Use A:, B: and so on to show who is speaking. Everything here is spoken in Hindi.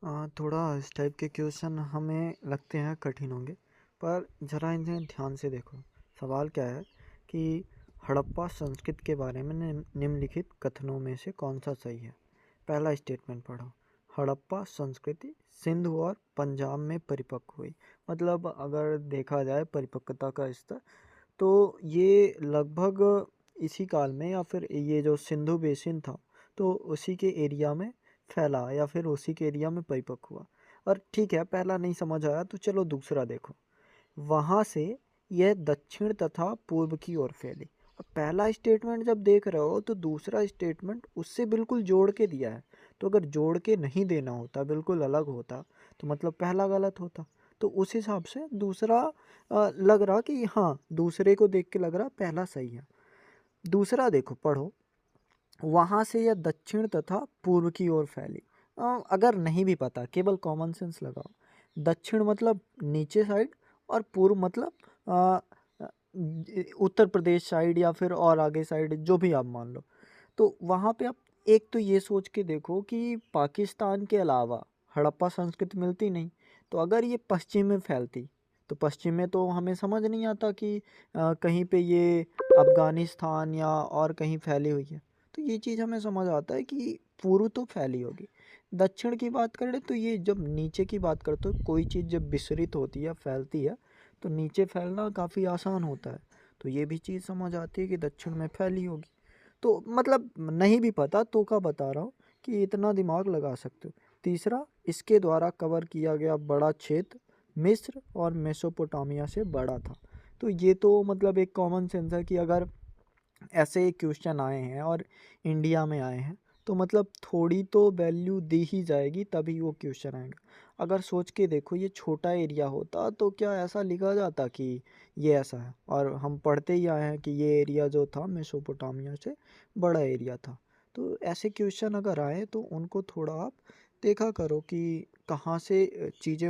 A: थोड़ा इस टाइप के क्वेश्चन हमें लगते हैं कठिन होंगे, पर ज़रा इन्हें ध्यान से देखो। सवाल क्या है कि हड़प्पा संस्कृति के बारे में निम्नलिखित कथनों में से कौन सा सही है। पहला स्टेटमेंट पढ़ो। हड़प्पा संस्कृति सिंधु और पंजाब में परिपक्व हुई। मतलब अगर देखा जाए परिपक्वता का स्तर, तो ये लगभग इसी काल में या फिर ये जो सिंधु बेसिन था तो उसी के एरिया में फैला या फिर उसी के एरिया में परिपक्व हुआ। और ठीक है, पहला नहीं समझ आया तो चलो दूसरा देखो। वहाँ से यह दक्षिण तथा पूर्व की ओर फैली। अब पहला स्टेटमेंट जब देख रहे हो तो दूसरा स्टेटमेंट उससे बिल्कुल जोड़ के दिया है। तो अगर जोड़ के नहीं देना होता, बिल्कुल अलग होता, तो मतलब पहला गलत होता। तो उस हिसाब से दूसरा लग रहा कि हाँ, दूसरे को देख के लग रहा पहला सही है। दूसरा देखो, पढ़ो। वहाँ से यह दक्षिण तथा पूर्व की ओर फैली। अगर नहीं भी पता, केवल कॉमन सेंस लगाओ। दक्षिण मतलब नीचे साइड और पूर्व मतलब अ, अ, उत्तर प्रदेश साइड या फिर और आगे साइड, जो भी आप मान लो। तो वहाँ पे आप एक तो ये सोच के देखो कि पाकिस्तान के अलावा हड़प्पा संस्कृति मिलती नहीं। तो अगर ये पश्चिम में फैलती, तो पश्चिम में तो हमें समझ नहीं आता कि कहीं पे ये अफ़गानिस्तान या और कहीं फैली हुई है। तो ये चीज़ हमें समझ आता है कि पूर्व तो फैली होगी। दक्षिण की बात करें तो ये जब नीचे की बात करते हो, कोई चीज़ जब विसरित होती है, फैलती है, तो नीचे फैलना काफ़ी आसान होता है। तो ये भी चीज़ समझ आती है कि दक्षिण में फैली होगी। तो मतलब नहीं भी पता तो का बता रहा हूँ कि इतना दिमाग लगा सकते हो। तीसरा, इसके द्वारा कवर किया गया बड़ा क्षेत्र मिस्र और मेसोपोटामिया से बड़ा था। तो ये तो मतलब एक कॉमन सेंस है कि अगर ऐसे क्वेश्चन आए हैं और इंडिया में आए हैं, तो मतलब थोड़ी तो वैल्यू दी ही जाएगी तभी वो क्वेश्चन आएगा। अगर सोच के देखो, ये छोटा एरिया होता तो क्या ऐसा लिखा जाता कि ये ऐसा है, और हम पढ़ते ही आए हैं कि ये एरिया जो था मेसोपोटामिया से बड़ा एरिया था। तो ऐसे क्वेश्चन अगर आए तो उनको थोड़ा आप देखा करो कि कहाँ से चीज़ें